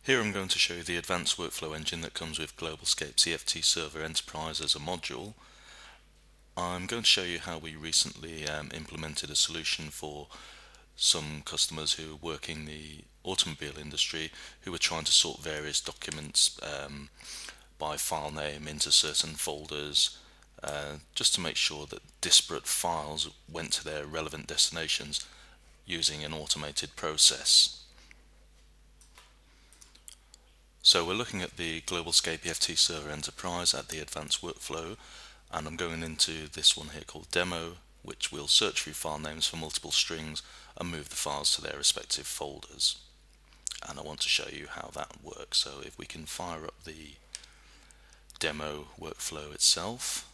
Here I'm going to show you the advanced workflow engine that comes with Globalscape EFT Server Enterprise as a module. I'm going to show you how we recently implemented a solution for some customers who are working in the automobile industry who were trying to sort various documents by file name into certain folders just to make sure that disparate files went to their relevant destinations using an automated process. So we're looking at the Globalscape EFT Server Enterprise at the advanced workflow, and I'm going into this one here called demo, which will search through file names for multiple strings and move the files to their respective folders. And I want to show you how that works. So if we can fire up the demo workflow itself.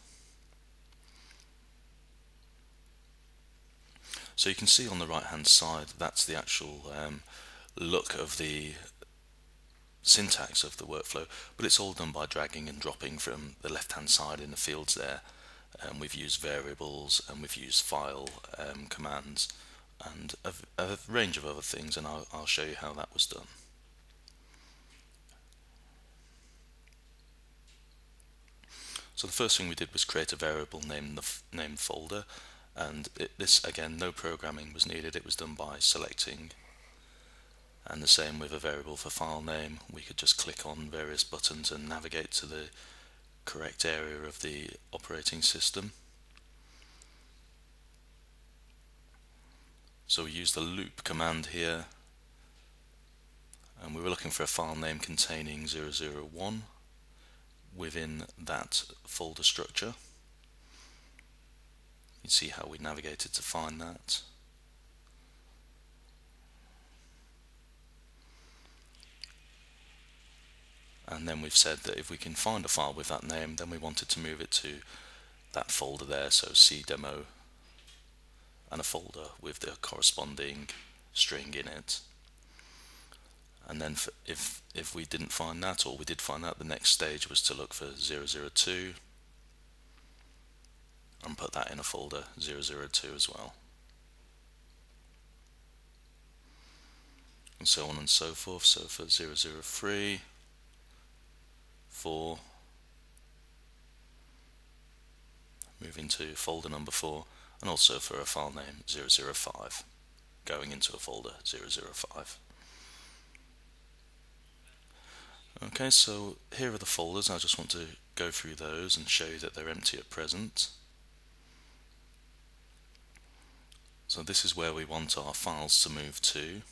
So you can see on the right hand side that's the actual look of the syntax of the workflow, but it's all done by dragging and dropping from the left hand side in the fields there. We've used variables and we've used file commands and a range of other things, and I'll show you how that was done. So the first thing we did was create a variable named the name folder, and this again, no programming was needed. It was done by selecting. And the same with a variable for file name. We could just click on various buttons and navigate to the correct area of the operating system. So we used the loop command here, and we were looking for a file name containing 001 within that folder structure. You see how we navigated to find that. And then we've said that if we can find a file with that name, then we wanted to move it to that folder there, so C demo, and a folder with the corresponding string in it. And then if we didn't find that, or we did find that, the next stage was to look for 002 and put that in a folder 002 as well. And so on and so forth. So for 003, 4, move into folder number 4, and also for a file name 005, going into a folder 005. Okay, so here are the folders. I just want to go through those and show you that they're empty at present. So this is where we want our files to move to.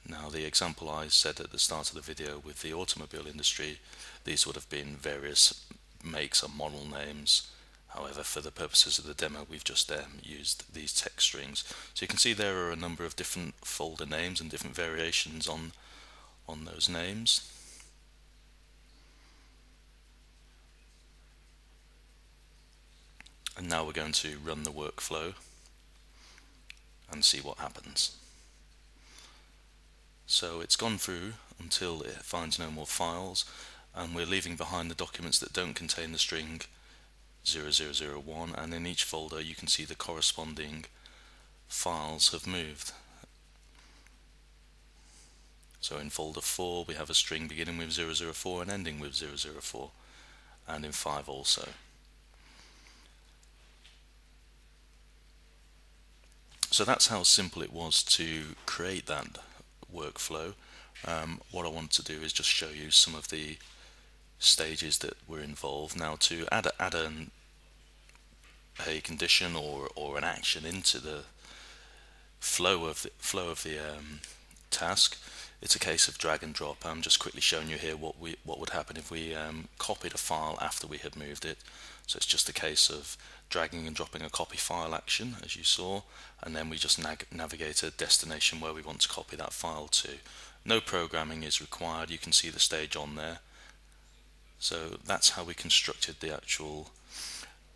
Now, the example I said at the start of the video with the automobile industry, these would have been various makes and model names. However, for the purposes of the demo, we've just used these text strings. So you can see there are a number of different folder names and different variations on those names. And now we're going to run the workflow and see what happens. So it's gone through until it finds no more files, and we're leaving behind the documents that don't contain the string 0001, and in each folder you can see the corresponding files have moved. So in folder 4 we have a string beginning with 004 and ending with 004, and in 5 also. So that's how simple it was to create that workflow. What I want to do is just show you some of the stages that were involved. Now, to add a condition or an action into the flow of the task, it's a case of drag and drop. I'm just quickly showing you here what would happen if we copied a file after we had moved it. So it's just a case of dragging and dropping a copy file action, as you saw, and then we just navigate a destination where we want to copy that file to. No programming is required. You can see the stage on there. So that's how we constructed the actual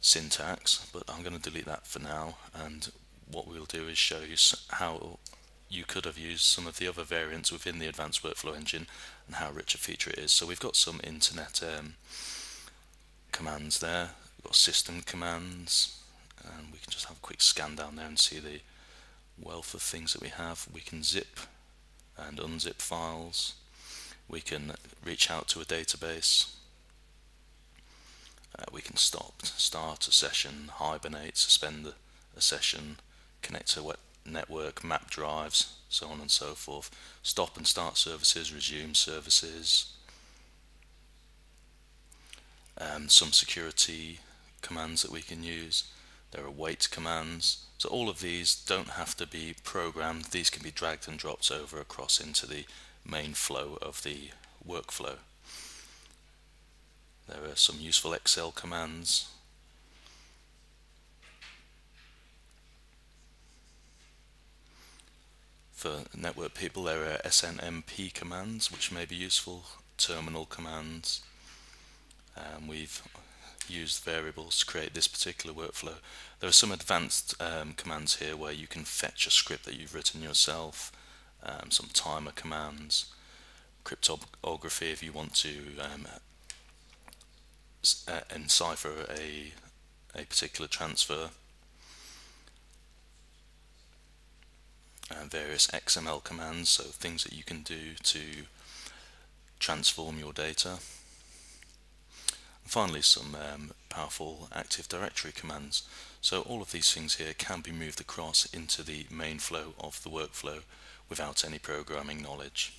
syntax, but I'm going to delete that for now, and what we'll do is show you how you could have used some of the other variants within the advanced workflow engine and how rich a feature it is. So we've got some internet commands there. We've got system commands, and we can just have a quick scan down there and see the wealth of things that we have. We can zip and unzip files. We can reach out to a database. We can start a session, hibernate, suspend a session, connect to a network, map drives, so on and so forth. Stop and start services, resume services. Some security commands that we can use. There are wait commands. So all of these don't have to be programmed. These can be dragged and dropped over across into the main flow of the workflow. There are some useful Excel commands. For network people, there are SNMP commands which may be useful, terminal commands. We've used variables to create this particular workflow. There are some advanced commands here where you can fetch a script that you've written yourself, some timer commands, cryptography if you want to encipher a particular transfer, various XML commands, so things that you can do to transform your data. And finally, some powerful Active Directory commands. So all of these things here can be moved across into the main flow of the workflow without any programming knowledge.